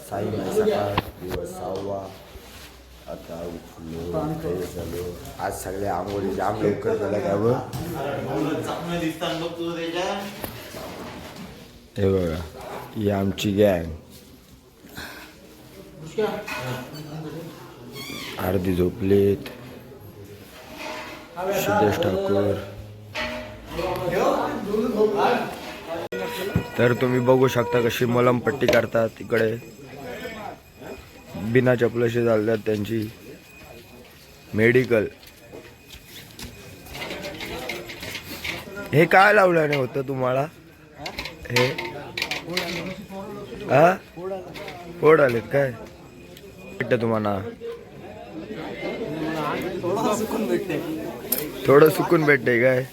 साई सकाळ दिवस 6वा. आता उठलो फ्रेश झालो. आज सगळे आंघोळी जाम लवकर झाल्या त्यावर. हे बघा ही आमची गँग. अर्धी झोपलेत. सिद्धेश ठाकूर. तर तुम्ही बघू शकता कशी मलमपट्टी करतात तिकडे. बिना चपलाशी चालतात त्यांची मेडिकल. हे काय लावल्याने होतं तुम्हाला? हे हा फोड आलेत काय भेटत तुम्हाला? थोडं सुकून भेटते काय?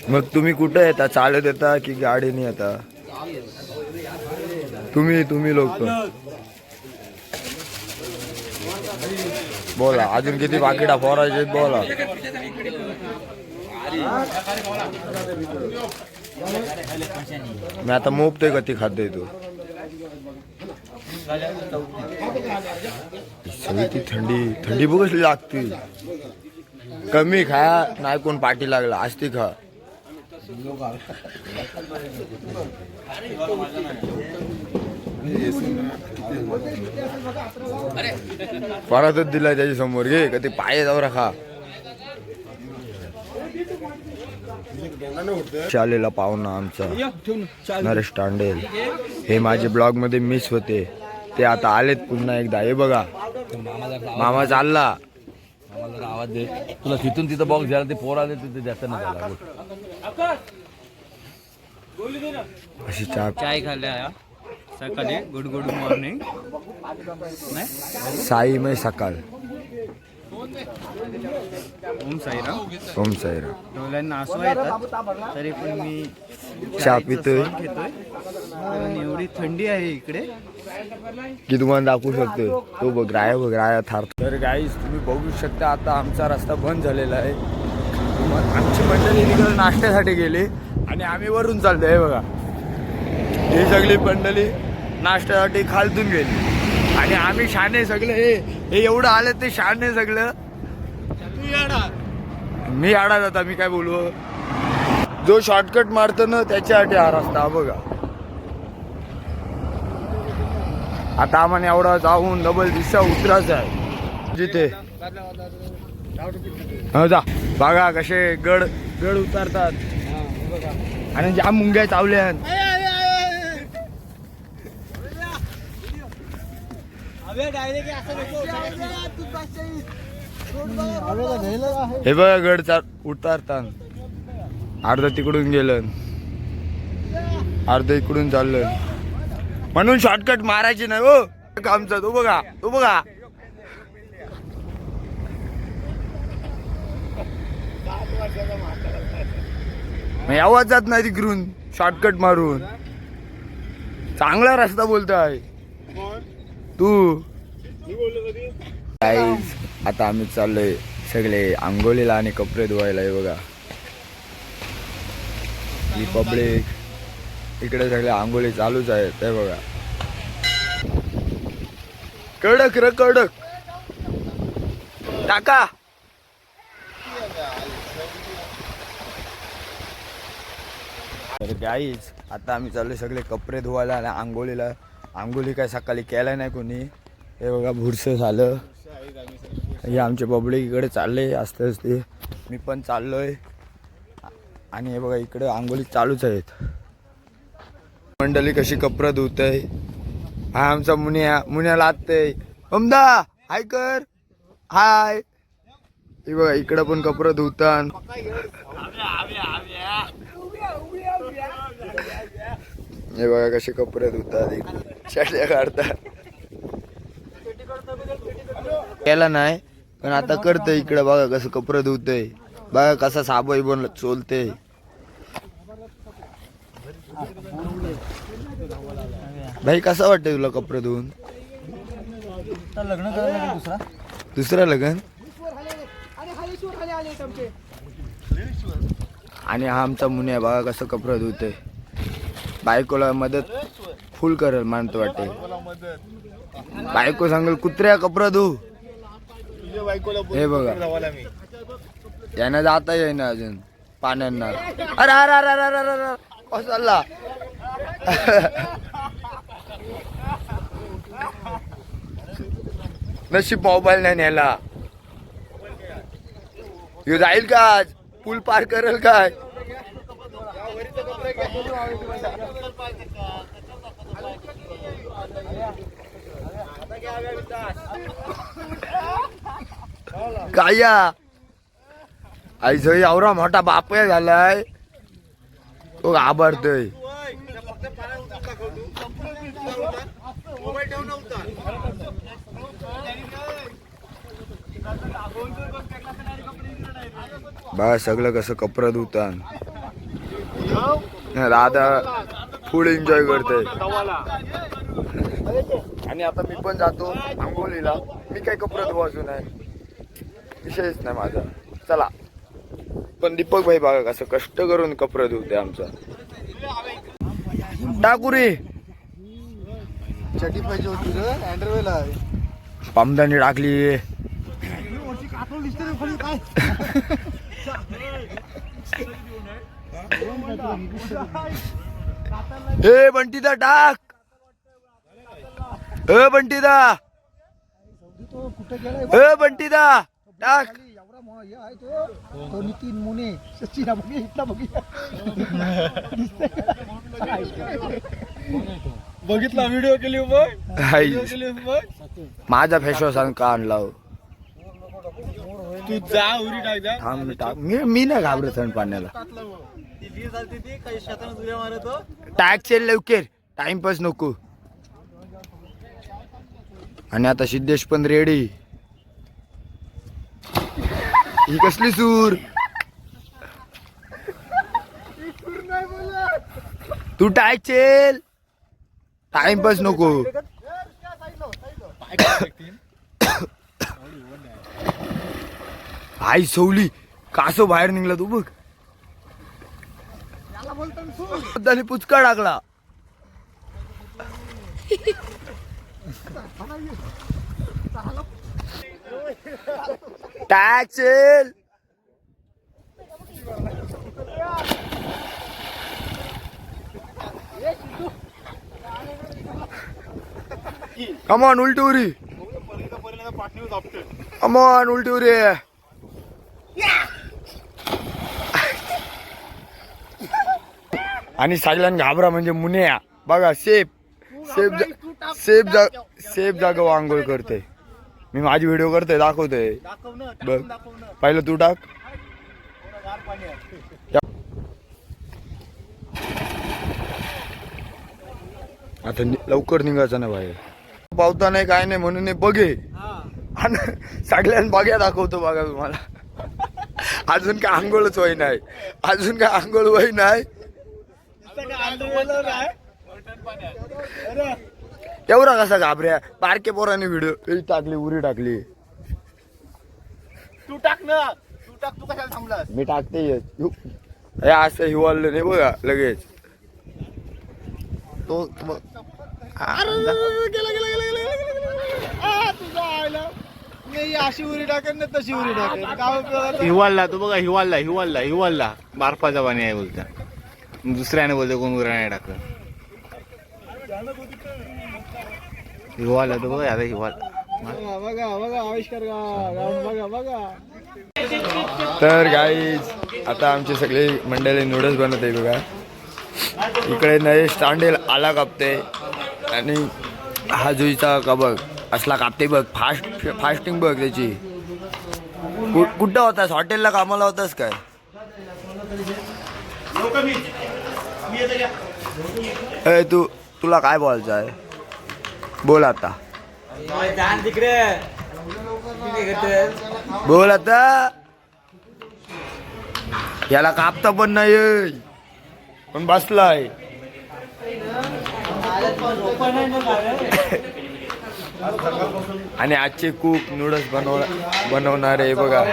मग तुम्ही कुठे येता? चालत येता की गाडीने येता? तुम्ही लोक बोला. अजून किती पाकिटा फोरायचे बोला. मी आता मोपते कधी खाते तू. सगळी ती थंडी बघ लागते. कमी खा नाही कोण पाठी लागला असती खा. परतच दिलाय त्याच्या समोर घे कधी पाय जाऊ खा. शालेला पाहुणा आमचा नरेश तांडेल. हे माझे ब्लॉग मध्ये मिस होते ते आता आलेत पुन्हा एकदा. हे बघा मामा चालला. आवाज दे तुला तिथून तिथं बॉक्स झाला ते पोर आले तिथे जास्त नाही झाला. अशी चहा चाय खाल्ल्या सकाळी. Good morning. साई मै सकाळ. ओम साईराम. ओम साईराम. डोळ्यांना आसू येतात तरी पण मी चहा पितोय घेतोय. कारण एवढी थंडी आहे इकडे की तुम्हाला दाखवू शकतो. तो बघ राया थार. तर गाईस तुम्ही बघू शकता आता आमचा रस्ता बंद झालेला आहे. आमची मंडळी तिकडे नाश्त्यासाठी गेली आणि आम्ही वरून चालतोय. हे बघा ही सगळी मंडळी नाश्त्यासाठी खालतून गेली आणि आम्ही शाने सगळे. हे एवढं आले ते शाने सगळं. मी आडा जाता मी काय बोलू. जो शॉर्टकट मारतो ना त्याच्यासाठी हा रस्ता बघा. आता आम्हाला एवढा जाऊन डबल दिशा उतरायचा आहे जिथे. जा बघा कसे गड उतारतात आणि जाम मुंग्या चावल्या. हे बघा गड उतारतात. अर्ध तिकडून गेलं अर्ध इकडून चाललं म्हणून शॉर्टकट मारायची नाही हो आमचा. तो बघा आवाज जात नाही तिकडून शॉर्टकट मारून. चांगला रस्ता बोलतोय तू. आता आम्ही चाललोय सगळे आंघोळीला आणि कपडे धुवायला. हे बघा ही पब्लिक इकडे सगळे आंघोळी चालूच आहेत. ते बघा कडक टाका. तर गाईज आता आम्ही चाललोय सगळे कपडे धुवायला आणि आंघोळीला. आंघोळी काय सकाळी केला नाही कोणी. हे बघा भुरसं झालं. हे आमचे पब्लिक इकडे चालले असते असते. मी पण चाललोय आणि हे बघा इकडे आंघोळी चालूच आहेत. मंडळी कशी कपडे धुतय. हा आमचा मुन्या लागतय. ओमदा हाय कर हाय. हे बघा इकडे पण कपडे धुतात. हे बघा कसे कपडे धुतात शर्ट्या काढतात. केला नाही पण आता करतय. इकडे बघा कसं कपडे धुतय. बघा कसा साबई पण चोलते. भाई कसं वाटतंय तुला कपडे धुवून? लग्न दुसरा लग्न. आणि हा आमचा मुन्या बघा कसं कपडे धुतय. बायकोला मदत फुल करल मानतो वाटते. बायको सांगल कुत्र्या कपडा धू. हे बघा यांना जाता येईना अजून पाण्यांना. अरे अरे अरे अरे अरे अरे कसं चालला. नशीब मोबाईल नाही न्यायला. ह्यो जाईल का आज पूल पार करेल काय. काय आईच एवढा मोठा बापया झालाय तो घाबरतोय. बा सगळं कसं कपडा धुतान. दादा फुल एन्जॉय करतोय. आणि आता मी पण जातो आंघोळीला. मी काय कपडे धुवायचो नाही विषयच नाही माझा. चला पण दीपक भाई बघा कसं कष्ट करून कपडे धुवते आमचा. टाकू रे चटी पाहिजे होती अँडरवेला. पामदानी टाकली. ए बंटीदा टाक. ए बंटीदा ए बंटीदा टाक. तो नितीन मुने सचिन इथला बघितला व्हिडिओ केली माझा फेसवॉश का आणला. तू जा उरी टाक. थांब टाक. मी नाही घाबरत थंड पाण्याला. टाकचे लवकर टाइमपास नको. आणि आता सिद्धेश पण रेडी. ही कसली सूर. तू टाकचेल टाइमपास नको. आई सवली कासो बाहेर निघला तू बघ. पुचका टाकला. टॅक्सेल कमॉन उलटी उरी. कमॉन उलटी उरी. आणि सगळ्यांना घाबरा म्हणजे मुनिया बघा सेफ सेफ जागा आंघोळ करते. मी माझी व्हिडिओ करतोय दाखवतोय बघ. पहिलं तू टाक. आता लवकर निघायचं ना बाहेर. पावता नाही काय नाही म्हणून बघे आणि सगळ्यांना बघ्या दाखवतो बघा तुम्हाला. अजून काय आंघोळच होई नाही. अजून काय आंघोळ होई नाही. एवढा कसा घाबऱ्या. बारके पोराने व्हिडिओ टाकली उरी टाकली. तू टाक ना. तू टाक. तू कशाला थांबलास. मी टाकते असं हिवाळलं नाही बघा लगेच. तो अशी उरी टाकेन ना तशी उरी टाकेन. हिवाळला तू बघा. हिवाळला बारपाचा पाणी आहे बोलता. दुसऱ्याने बोलतो कोण उरा नाही टाकत. हिवाळला तू बघा. आता हिवाळा बघा आविष्कार बघा. तर गाईज आता आमचे सगळे मंडळी नूडल्स बनवते बघा. इकडे नये स्टांडेल आला कापते आणि हा जुईचा का बघ असला कापते बघ. फास्टिंग बघ त्याची. कुठं होतास. हॉटेलला कामाला होतास काय. तुला काय बोलायचं आहे बोल आता. बोल आता. याला कापता पण नाही पण बसलाय. आणि आजचे कुक नूडल्स बनवणारे बघा.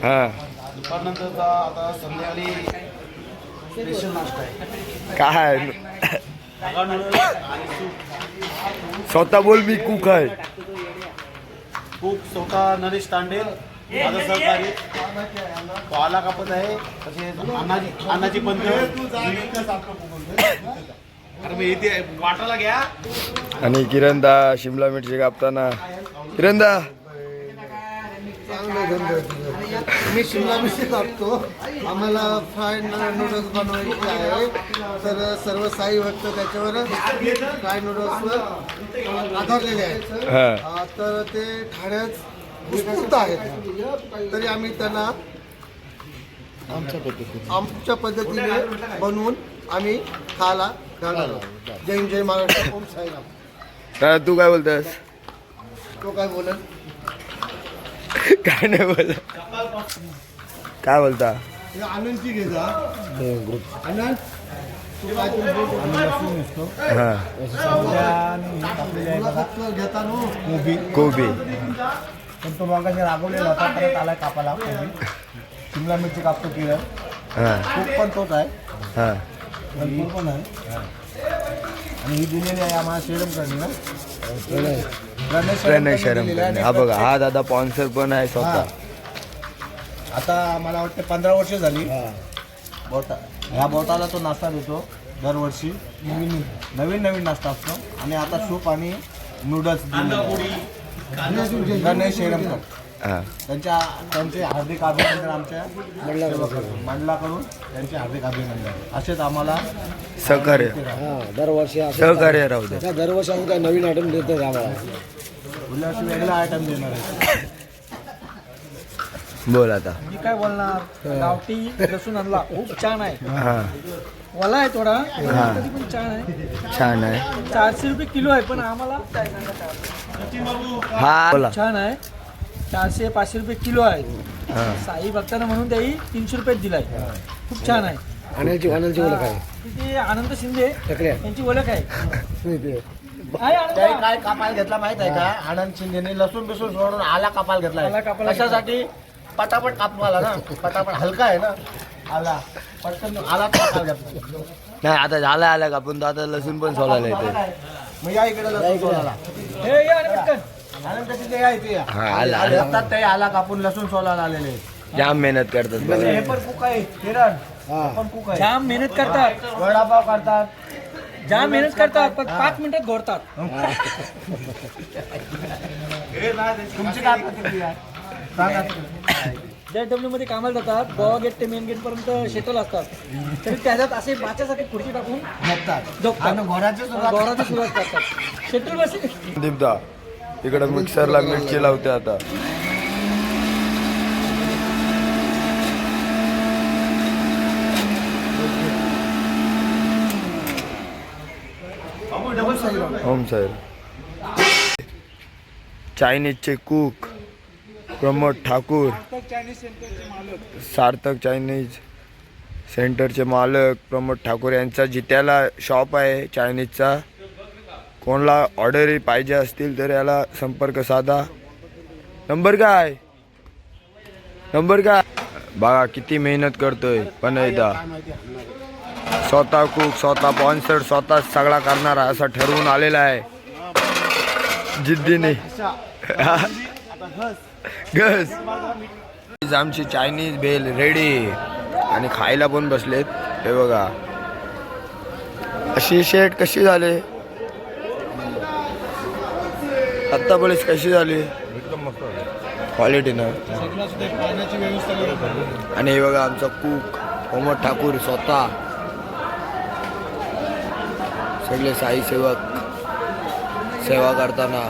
हा काय स्वतः बोल मी कुक आहे. खूप स्वतः नरेश तांडे माझं सहकारी पाला कापत आहे तसेच अन्नाची पंच अरे मी इथे वाटायला घ्या. आणि किरणदा शिमला मिरची कापताना. किरणदा मी शिमला मिरची कापतो. आम्हाला फ्राय नूडल्स बनवायचे आहे. तर सर्व साई भक्त त्याच्यावर फ्राय नूडल्सवर आधारलेले आहेत. हा तर ते ठाण्यात उत्स्फूर्त आहेत. तरी आम्ही त्यांना आमच्या पद्धतीने बनवून आम्ही खायला घालणार आहोत. जय हिंद, जय महाराष्ट्र, ओम साईराम. काय तू काय बोलतोस? तो काय बोलेल? काय नाही बोल. काय बोलता? आनंदची घे जा. आनंद तू काय हा घेता नो. कोबी पण तो मग रागवलेला होता परत आलाय कापाला शिमला मिरची कापतो किरण हा खूप पण तोच आहे हा भरपूर पण आहे. आणि ही दिलेली आहे आम्हाला शेरम करणे ना प्रणय शरम करणे. हा बघा हा दादा स्पॉन्सर पण आहे स्वतः. आता मला वाटतं 15 वर्ष झाली बोटा ह्या बोटाला तो नाश्ता देतो दरवर्षी. नवीन नाश्ता असतो. आणि आता सूप आणि नूडल्स गणेश शेरमकर हा त्यांचे हार्दिक अभिनंदन आमच्या मंडळाकडून त्यांचे हार्दिक अभिनंदन. असेच आम्हाला सहकार्य दरवर्षी सहकार्य राहू दे. दरवर्षी आम्ही काय नवीन आयटम देतो आम्हाला. उल्हास वेगळा आयटम देणार आहे. बोल आता. मी काय बोलणार. गावठी लसूण आणला खूप छान आहे. हा वला आहे थोडा हा. तरी पण छान आहे. छान आहे. 400 रुपये किलो आहे पण आम्हाला हा बोला. छान आहे. 400-500 रुपये किलो आहे. हा साई भक्तांना म्हणून त्याही 300 रुपये दिलाय. खूप छान आहे. आनंदची ओळख आहे. तिथे आनंद शिंदे टकल्या. यांची ओळख आहे. आहे आनंद? त्याही काय कापायला घेतला माहित आहे का? आनंद शिंदेने लसूण बिसून सोडून आला कापायला आला घेतला. कापायला कशासाठी? पटापट कापवाला ना. पटापट हलका आहे ना आला पटकन आला कापायला घेतला. नाही आता झाला आला का पण तो आता लसूण पण सोलायला येते. मग या इकडे लसूण सोलायला. हे या रे पटकन. आनंद तिथे या इथे या. हा, आला. येतात ते आला कापून लसूण सोलायला आलेले आहेत. जाम मेहनत करतात हे बघा. पण कुक आहे किरण. हे पण कुक आहे. जाम मेहनत करतात. वडापाव करतात. जाम मेहनत करतात पण 5 मिनिटात घोडतात. तुमची काय प्रतिक्रिया आहे? सांगा तिकडे. JW मध्ये कामाला जातात. गोवा गेट ते मेन गेट पर्यंत शेटल असतात. तरी त्याच्यात असे बाच्यासाठी खुर्ची टाकून झोपतात. आणि घोड्याची सुरुवात गौराची सुरुवात करतात. शेटल बस दीपदा इकडे मिक्सरला मिरची लावते आता. ओम सर. चायनीजचे कुक प्रमोद ठाकूर. सार्थक चायनीज सेंटरचे मालक प्रमोद ठाकूर यांचा जित्याला शॉप आहे चायनीजचा. कोणाला ऑर्डरही पाहिजे असतील तर याला संपर्क साधा. नंबर काय? बघा किती मेहनत करतोय. पण एकदा स्वतः कुक स्वतः स्पॉन्सर स्वतः सगळा करणारा असा ठरवून आलेला आहे जिद्दीने. घस आमची चायनीज भेल रेडी आणि खायला पण बसलेत. हे बघा अशी शेट कशी झाले आत्ता पोलीस कशी झाली एकदम मस्त क्वालिटी ना. पाण्याची व्यवस्था. आणि हे बघा आमचा कुक प्रमोद ठाकूर स्वतः. सगळे साई सेवक सेवा करताना